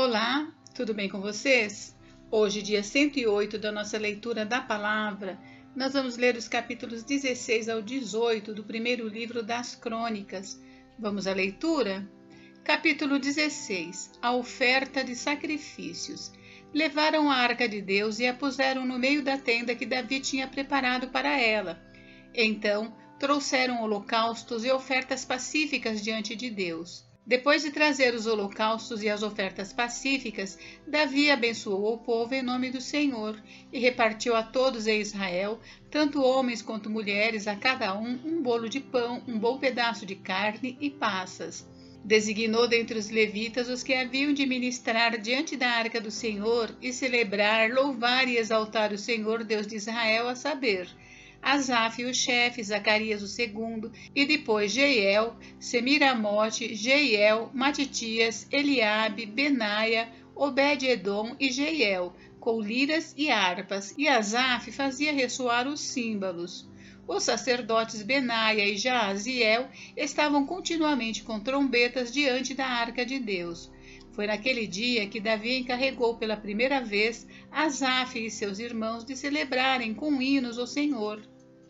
Olá, tudo bem com vocês? Hoje, dia 108 da nossa leitura da palavra, nós vamos ler os capítulos 16 ao 18 do primeiro livro das Crônicas. Vamos à leitura? Capítulo 16. A oferta de sacrifícios. Levaram a arca de Deus e a puseram no meio da tenda que Davi tinha preparado para ela. Então, trouxeram holocaustos e ofertas pacíficas diante de Deus. Depois de trazer os holocaustos e as ofertas pacíficas, Davi abençoou o povo em nome do Senhor e repartiu a todos em Israel, tanto homens quanto mulheres, a cada um bolo de pão, um bom pedaço de carne e passas. Designou dentre os levitas os que haviam de ministrar diante da arca do Senhor e celebrar, louvar e exaltar o Senhor Deus de Israel, a saber, Asaf, o chefe, Zacarias, o segundo, e depois Jeiel, Semiramote, Jeiel, Matitias, Eliabe, Benaia, Obed-edom e Jeiel, com liras e harpas, e Asaf fazia ressoar os símbolos. Os sacerdotes Benaia e Jaaziel estavam continuamente com trombetas diante da arca de Deus. Foi naquele dia que Davi encarregou pela primeira vez Asaf e seus irmãos de celebrarem com hinos ao Senhor.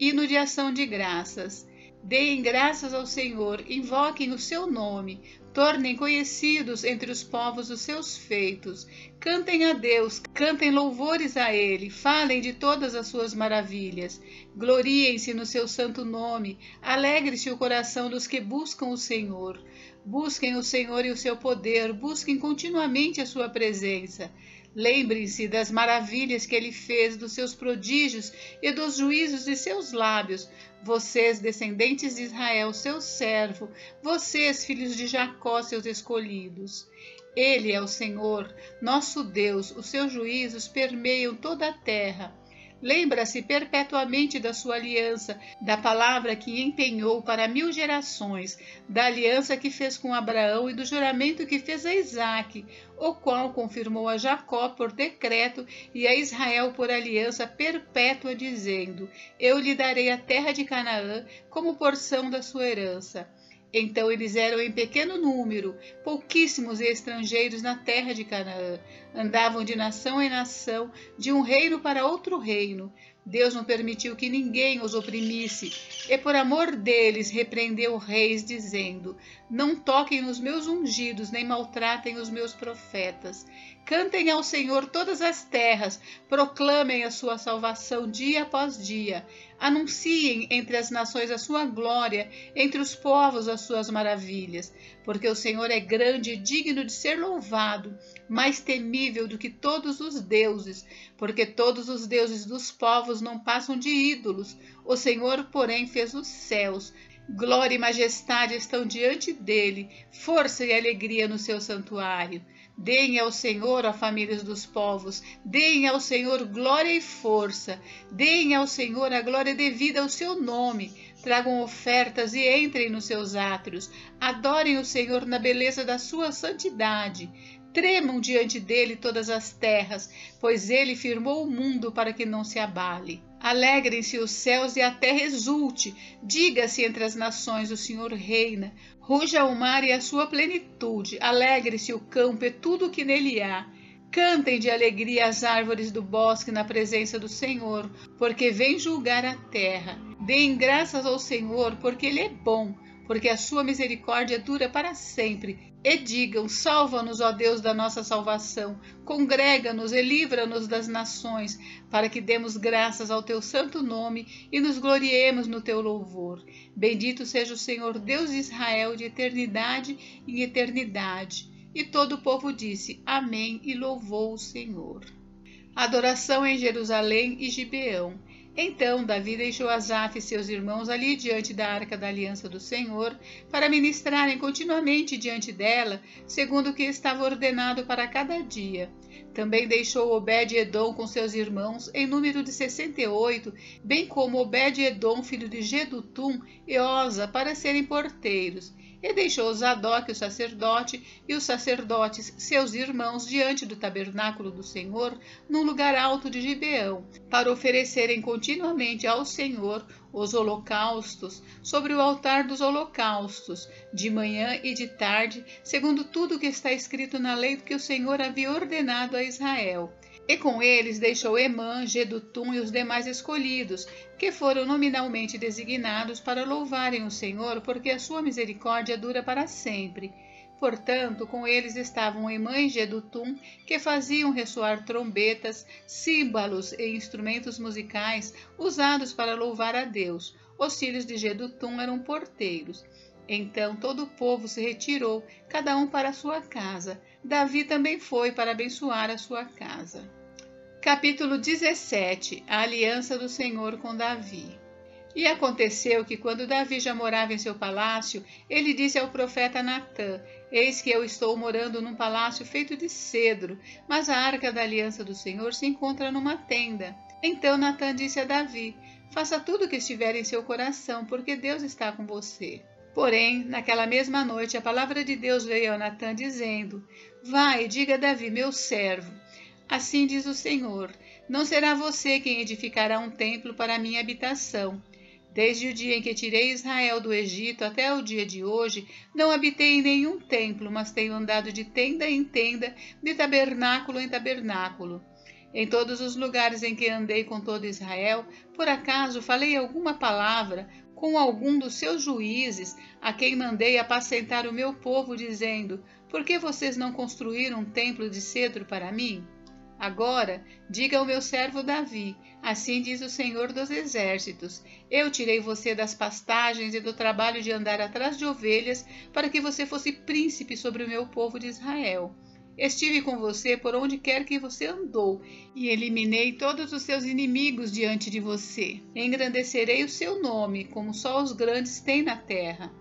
Hino de ação de graças. Deem graças ao Senhor, invoquem o seu nome, tornem conhecidos entre os povos os seus feitos. Cantem a Deus, cantem louvores a Ele, falem de todas as suas maravilhas. Gloriem-se no seu santo nome, alegre-se o coração dos que buscam o Senhor. Busquem o Senhor e o seu poder, busquem continuamente a sua presença. Lembrem-se das maravilhas que ele fez, dos seus prodígios e dos juízos de seus lábios. Vocês, descendentes de Israel, seu servo, vocês, filhos de Jacó, seus escolhidos. Ele é o Senhor, nosso Deus, os seus juízos permeiam toda a terra. Lembra-se perpetuamente da sua aliança, da palavra que empenhou para 1000 gerações, da aliança que fez com Abraão e do juramento que fez a Isaque, o qual confirmou a Jacó por decreto e a Israel por aliança perpétua, dizendo: Eu lhe darei a terra de Canaã como porção da sua herança. Então eles eram em pequeno número, pouquíssimos e estrangeiros na terra de Canaã. Andavam de nação em nação, de um reino para outro reino. Deus não permitiu que ninguém os oprimisse, e por amor deles repreendeu reis, dizendo: Não toquem nos meus ungidos, nem maltratem os meus profetas. Cantem ao Senhor todas as terras, proclamem a sua salvação dia após dia. Anunciem entre as nações a sua glória, entre os povos as suas maravilhas. Porque o Senhor é grande e digno de ser louvado, mais temível do que todos os deuses, porque todos os deuses dos povos não passam de ídolos. O Senhor, porém, fez os céus. Glória e majestade estão diante dele, força e alegria no seu santuário. Deem ao Senhor, ó famílias dos povos, deem ao Senhor glória e força, deem ao Senhor a glória devida ao seu nome, tragam ofertas e entrem nos seus átrios, adorem o Senhor na beleza da sua santidade. Tremam diante dele todas as terras, pois ele firmou o mundo para que não se abale. Alegrem-se os céus e a terra exulte. Diga-se entre as nações: o Senhor reina. Ruja o mar e a sua plenitude. Alegre-se o campo e tudo o que nele há. Cantem de alegria as árvores do bosque na presença do Senhor, porque vem julgar a terra. Deem graças ao Senhor, porque ele é bom, porque a sua misericórdia dura para sempre. E digam: salva-nos, ó Deus da nossa salvação, congrega-nos e livra-nos das nações, para que demos graças ao teu santo nome e nos gloriemos no teu louvor. Bendito seja o Senhor Deus de Israel, de eternidade em eternidade. E todo o povo disse: Amém, e louvou o Senhor. Adoração em Jerusalém e Gibeão. Então Davi deixou Asaf e seus irmãos ali diante da arca da aliança do Senhor, para ministrarem continuamente diante dela, segundo o que estava ordenado para cada dia. Também deixou Obed-edom com seus irmãos, em número de 68, bem como Obed-edom, filho de Gedutum, e Osa, para serem porteiros. e deixou Zadok, o sacerdote, e os sacerdotes, seus irmãos, diante do tabernáculo do Senhor, num lugar alto de Gibeão, para oferecerem continuamente ao Senhor os holocaustos sobre o altar dos holocaustos, de manhã e de tarde, segundo tudo o que está escrito na lei que o Senhor havia ordenado a Israel. E com eles deixou Emã, Jedutum e os demais escolhidos, que foram nominalmente designados para louvarem o Senhor, porque a sua misericórdia dura para sempre. Portanto, com eles estavam Emã e Jedutum, que faziam ressoar trombetas, símbolos e instrumentos musicais usados para louvar a Deus. Os filhos de Jedutum eram porteiros. Então todo o povo se retirou, cada um para a sua casa. Davi também foi para abençoar a sua casa. Capítulo 17. A aliança do Senhor com Davi. E aconteceu que, quando Davi já morava em seu palácio, ele disse ao profeta Natã: Eis que eu estou morando num palácio feito de cedro, mas a arca da aliança do Senhor se encontra numa tenda. Então Natã disse a Davi: Faça tudo o que estiver em seu coração, porque Deus está com você. Porém, naquela mesma noite, a palavra de Deus veio a Natã, dizendo: Vai, diga a Davi, meu servo. Assim diz o Senhor: Não será você quem edificará um templo para a minha habitação. Desde o dia em que tirei Israel do Egito até o dia de hoje, não habitei em nenhum templo, mas tenho andado de tenda em tenda, de tabernáculo em tabernáculo. Em todos os lugares em que andei com todo Israel, por acaso falei alguma palavra com algum dos seus juízes, a quem mandei apacentar o meu povo, dizendo: Por que vocês não construíram um templo de cedro para mim? Agora, diga ao meu servo Davi: Assim diz o Senhor dos Exércitos: Eu tirei você das pastagens e do trabalho de andar atrás de ovelhas, para que você fosse príncipe sobre o meu povo de Israel. Estive com você por onde quer que você andou, e eliminei todos os seus inimigos diante de você. Engrandecerei o seu nome, como só os grandes têm na terra.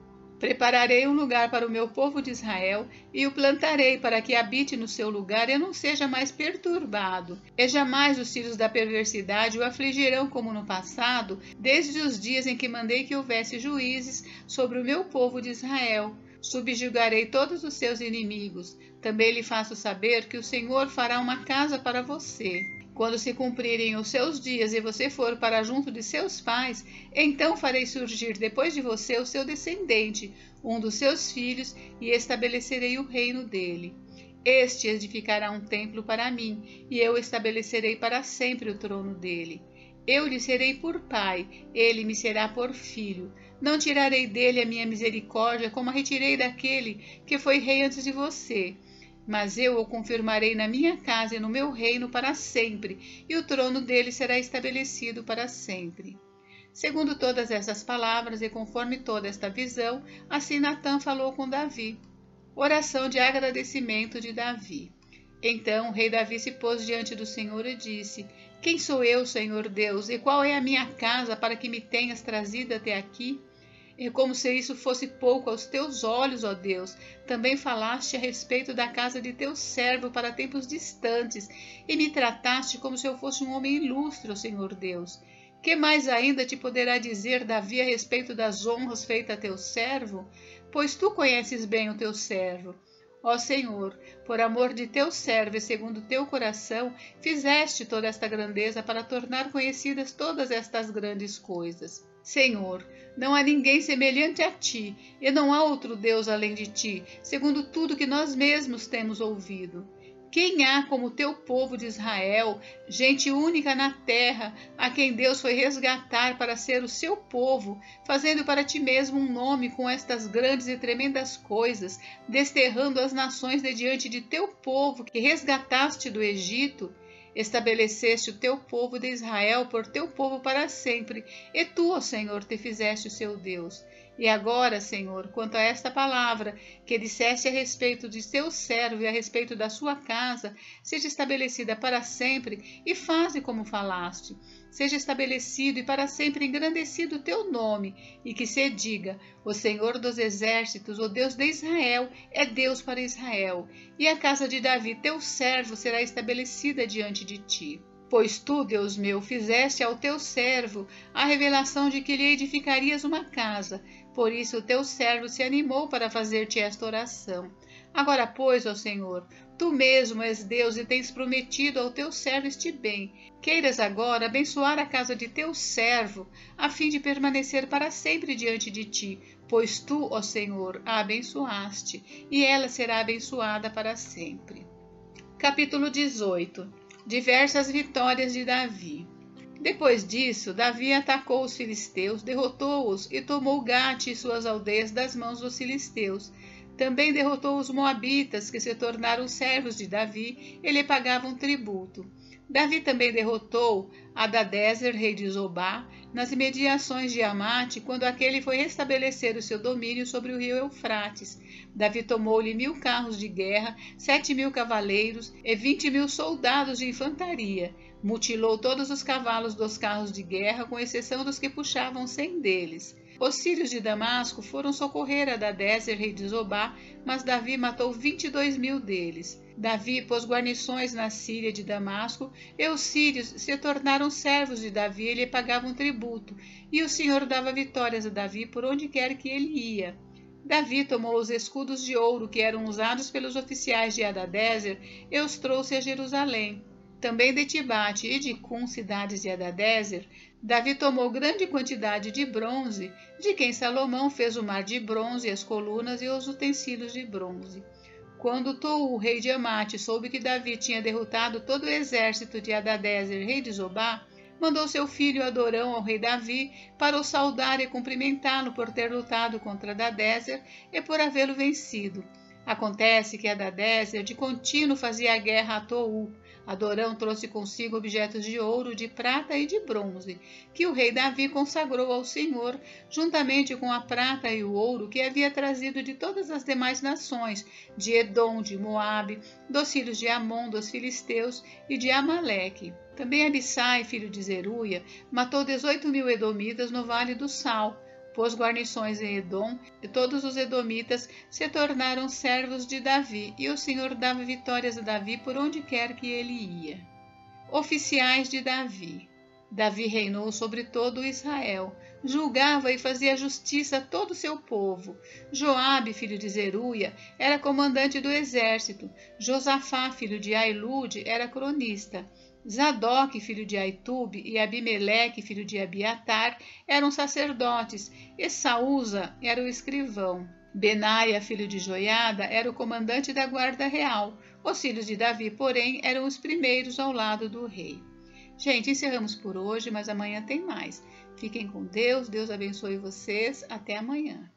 Prepararei um lugar para o meu povo de Israel e o plantarei para que habite no seu lugar e não seja mais perturbado. E jamais os filhos da perversidade o afligirão como no passado, desde os dias em que mandei que houvesse juízes sobre o meu povo de Israel. Subjugarei todos os seus inimigos. Também lhe faço saber que o Senhor fará uma casa para você. Quando se cumprirem os seus dias e você for para junto de seus pais, então farei surgir depois de você o seu descendente, um dos seus filhos, e estabelecerei o reino dele. Este edificará um templo para mim, e eu estabelecerei para sempre o trono dele. Eu lhe serei por pai, ele me será por filho. Não tirarei dele a minha misericórdia, como a retirei daquele que foi rei antes de você. Mas eu o confirmarei na minha casa e no meu reino para sempre, e o trono dele será estabelecido para sempre. Segundo todas essas palavras e conforme toda esta visão, assim Natã falou com Davi. Oração de agradecimento de Davi. Então o rei Davi se pôs diante do Senhor e disse: Quem sou eu, Senhor Deus, e qual é a minha casa para que me tenhas trazido até aqui? E como se isso fosse pouco aos teus olhos, ó Deus, também falaste a respeito da casa de teu servo para tempos distantes, e me trataste como se eu fosse um homem ilustre, ó Senhor Deus. Que mais ainda te poderá dizer Davi a respeito das honras feitas a teu servo? Pois tu conheces bem o teu servo. Ó Senhor, por amor de teu servo e segundo teu coração, fizeste toda esta grandeza para tornar conhecidas todas estas grandes coisas. Senhor, não há ninguém semelhante a ti, e não há outro Deus além de ti, segundo tudo que nós mesmos temos ouvido. Quem há como o teu povo de Israel, gente única na terra, a quem Deus foi resgatar para ser o seu povo, fazendo para ti mesmo um nome com estas grandes e tremendas coisas, desterrando as nações de diante de teu povo que resgataste do Egito? Estabeleceste o teu povo de Israel por teu povo para sempre, e tu, ó Senhor, te fizeste o seu Deus. E agora, Senhor, quanto a esta palavra que disseste a respeito de teu servo e a respeito da sua casa, seja estabelecida para sempre, e faze como falaste. Seja estabelecido e para sempre engrandecido o teu nome, e que se diga: o Senhor dos Exércitos, o Deus de Israel, é Deus para Israel, e a casa de Davi, teu servo, será estabelecida diante de ti. Pois tu, Deus meu, fizeste ao teu servo a revelação de que lhe edificarias uma casa. Por isso o teu servo se animou para fazer-te esta oração. Agora, pois, ó Senhor, tu mesmo és Deus e tens prometido ao teu servo este bem. Queiras agora abençoar a casa de teu servo, a fim de permanecer para sempre diante de ti, pois tu, ó Senhor, a abençoaste, e ela será abençoada para sempre. Capítulo 18. Diversas vitórias de Davi. Depois disso, Davi atacou os filisteus, derrotou-os e tomou Gate e suas aldeias das mãos dos filisteus. Também derrotou os moabitas, que se tornaram servos de Davi e lhe pagavam tributo. Davi também derrotou Hadadezer, rei de Zobá, nas imediações de Amate, quando aquele foi restabelecer o seu domínio sobre o rio Eufrates. Davi tomou-lhe 1000 carros de guerra, 7.000 cavaleiros e 20.000 soldados de infantaria. Mutilou todos os cavalos dos carros de guerra, com exceção dos que puxavam 100 deles. Os sírios de Damasco foram socorrer Hadadezer, rei de Zobá, mas Davi matou 22.000 deles. Davi pôs guarnições na Síria de Damasco, e os sírios se tornaram servos de Davi e lhe pagavam tributo, e o Senhor dava vitórias a Davi por onde quer que ele ia. Davi tomou os escudos de ouro que eram usados pelos oficiais de Hadadezer e os trouxe a Jerusalém. Também de Tibate e de Cum, cidades de Hadadezer, Davi tomou grande quantidade de bronze, de quem Salomão fez o mar de bronze, as colunas e os utensílios de bronze. Quando Tou, rei de Amate, soube que Davi tinha derrotado todo o exército de Hadadezer, rei de Zobá, mandou seu filho Adorão ao rei Davi para o saudar e cumprimentá-lo por ter lutado contra Hadadezer e por havê-lo vencido. Acontece que Hadadezer de contínuo fazia guerra a Tou. Adorão trouxe consigo objetos de ouro, de prata e de bronze, que o rei Davi consagrou ao Senhor, juntamente com a prata e o ouro que havia trazido de todas as demais nações, de Edom, de Moabe, dos filhos de Amon, dos filisteus e de Amaleque. Também Abissai, filho de Zeruia, matou 18.000 edomitas no Vale do Sal, pôs guarnições em Edom, e todos os edomitas se tornaram servos de Davi, e o Senhor dava vitórias a Davi por onde quer que ele ia. Oficiais de Davi. Davi reinou sobre todo Israel, julgava e fazia justiça a todo o seu povo. Joabe, filho de Zeruia, era comandante do exército. Josafá, filho de Ailude, era cronista. Zadok, filho de Aitube, e Abimeleque, filho de Abiatar, eram sacerdotes, e Saúza era o escrivão. Benaia, filho de Joiada, era o comandante da guarda real. Os filhos de Davi, porém, eram os primeiros ao lado do rei. Gente, encerramos por hoje, mas amanhã tem mais. Fiquem com Deus, Deus abençoe vocês. Até amanhã.